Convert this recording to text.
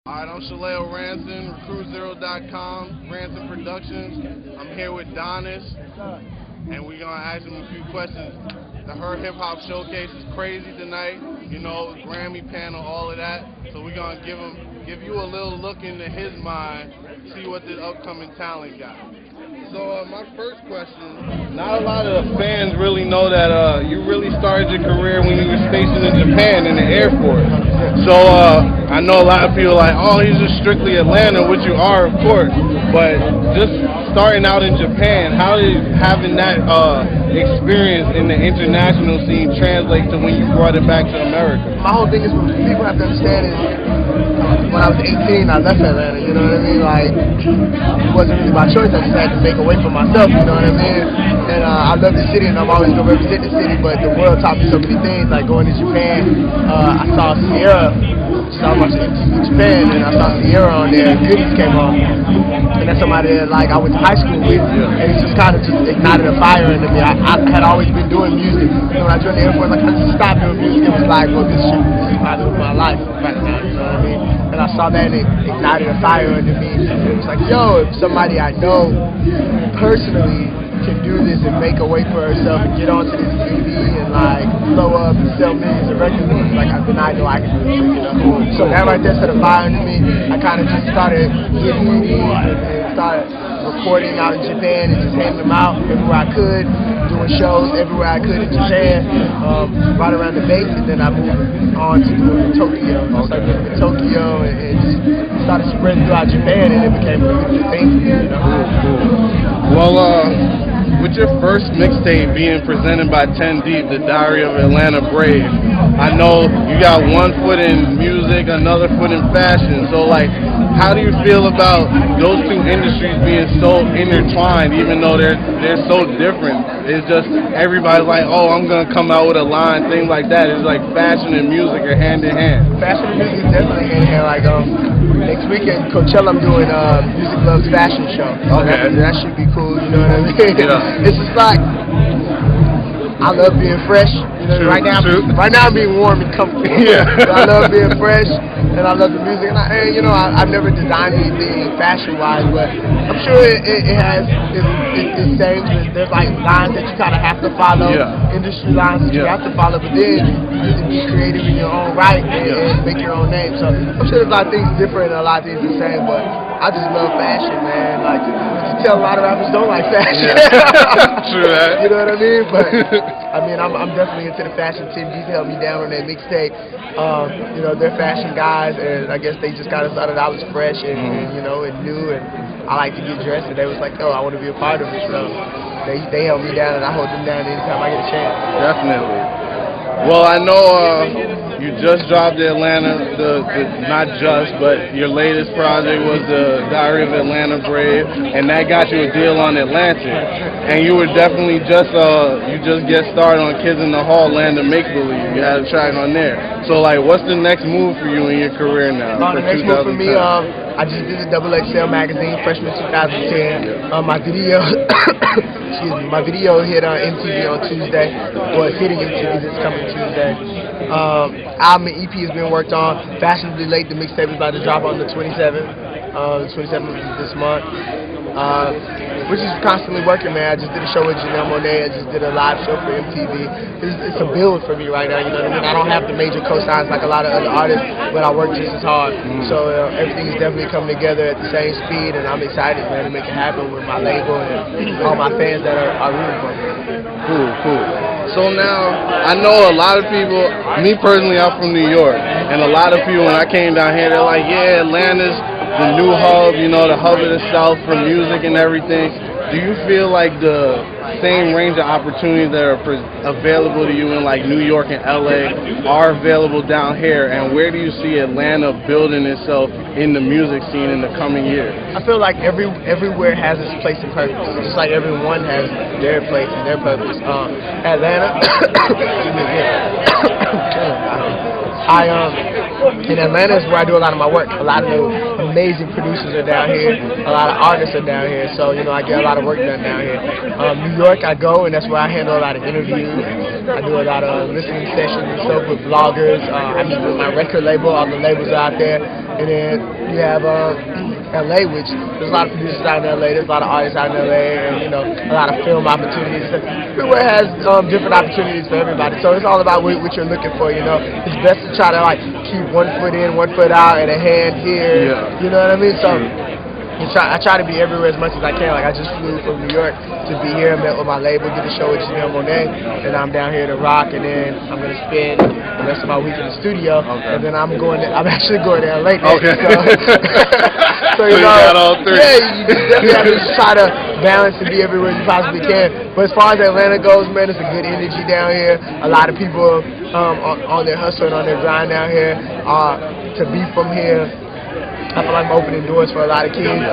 Alright, I'm Shaleo Ranson, RecruitZero.com, Ranson Productions. I'm here with Donnis, and we're going to ask him a few questions. The H.E.R Hip Hop Showcase is crazy tonight, you know, Grammy panel, all of that. So we're going to give you a little look into his mind, see what this upcoming talent got. So my first question, not a lot of the fans really know that you really started your career when you were stationed in Japan in the Air Force. So I know a lot of people are like, oh, he's just strictly Atlanta, which you are, of course. But just starting out in Japan, how did having that experience in the international scene translate to when you brought it back to America? My whole thing is what people have to understand is when I was 18, I left Atlanta, you know what I mean? Like, it wasn't really my choice. I just had to make a way for myself, you know what I mean? And I love the city, and I'm always going to represent the city, but the world taught me so many things. Like going to Japan, I saw H.E.R, so I watched MTV Japan, and I saw H.E.R on there, and Goodies came on. And that's somebody that, like, I went to high school with, and it just kind of just ignited a fire into me. I had always been doing music. You know, when I joined the Air Force, like, I just stopped doing music. It was like, well, this is probably my life right now, you know what I mean? And I saw that, and it ignited a fire into me. It was like, yo, if somebody I know personally can do this and make a way for herself and get onto this TV and like blow up and sell millions of records, like then I know I can do it, you know. So that right there set a fire into me. I kind of just started getting CDs and started recording out in Japan and just handing them out everywhere I could, doing shows everywhere I could in Japan, right around the base, and then I moved on to doing Tokyo. I started doing Tokyo and just started spreading throughout Japan, and it became a really good thing for me, you know. Well, with your first mixtape being presented by 10 Deep, The Diary of Atlanta Brave, I know you got one foot in music, another foot in fashion. So, like, how do you feel about those two industries being so intertwined, even though they're so different? It's just everybody's like, oh, I'm gonna come out with a line, things like that. It's like fashion and music are hand in hand. Fashion and music is definitely hand in hand. Like next weekend, Coachella, I'm doing Music Loves Fashion show. So okay, that should be cool. You know what I mean? Yeah. It's just like, I love being fresh. You know, right now I'm being warm and comfy. Yeah. So I love being fresh, and I love the music. And you know, I've never designed anything fashion-wise, but I'm sure it has its things. There's like lines that you kind of have to follow, industry lines that you have to follow, but then you can be creative in your own right and make your own name. So I'm sure there's a lot of things different and a lot of things the same, but I just love fashion, man. Like, you tell a lot of rappers don't like fashion. True that. You know what I mean? But I mean, I'm definitely into the fashion. Tim D's held me down on that mixtape. You know, they're fashion guys, and I guess they just got us started. I was fresh and you know, and new, and I like to get dressed, and they was like, oh, I want to be a part of it. So they held me down, and I hold them down anytime I get a chance. Definitely. Well, I know you just dropped the Atlanta, not just, but your latest project was the Diary of Atlanta Brave, and that got you a deal on Atlantic. And you were definitely you just get started on Kids in the Hall, Land of Make Believe. You had a track on there. So, like, what's the next move for you in your career now? The next move for me, I just did the XXL magazine, freshman 2010. My video, excuse me, my video hit on MTV on Tuesday. Well, it's hitting MTV this coming Tuesday. Album and EP has been worked on. Fashionably Late, the mixtape is about to drop on the 27th. The 27th of this month. We're just constantly working, man. I just did a show with Janelle Monáe. I just did a live show for MTV. It's a build for me right now, you know what I mean? I don't have the major co-signs like a lot of other artists, but I work just as hard. So everything is definitely coming together at the same speed, and I'm excited, man, to make it happen with my label and all my fans that are rooting for me. Cool. So now, I know a lot of people, me personally, I'm from New York, and a lot of people, when I came down here, they're like, yeah, Atlanta's the new hub, you know, the hub of the South for music and everything. Do you feel like the same range of opportunities that are available to you in like New York and LA are available down here? And where do you see Atlanta building itself in the music scene in the coming years? I feel like everywhere has its place and purpose, just like everyone has their place and their purpose. Atlanta, in Atlanta is where I do a lot of my work. A lot of the amazing producers are down here. A lot of artists are down here. So, you know, I get a lot of work done down here. New York, I go, and that's where I handle a lot of interviews. I do a lot of listening sessions and stuff with bloggers. I meet with my record label. All the labels are out there. And then you have LA, which there's a lot of producers out in LA, there's a lot of artists out in LA, and you know, a lot of film opportunities. Everywhere has different opportunities for everybody. So it's all about what you're looking for, you know. It's best to try to like keep one foot in, one foot out, and a hand here. Yeah. You know what I mean? So I try to be everywhere as much as I can. Like I just flew from New York to be here, met with my label, did a show with Yamil, and I'm down here to rock, and then I'm gonna spend the rest of my week in the studio, and then I'm actually going to LA next. Okay. So you know, got all three. Yeah, you definitely have to try to balance and be everywhere you possibly can. But as far as Atlanta goes, man, it's a good energy down here. A lot of people on their hustle and on their grind down here. To be from here, I feel like I'm opening doors for a lot of kids.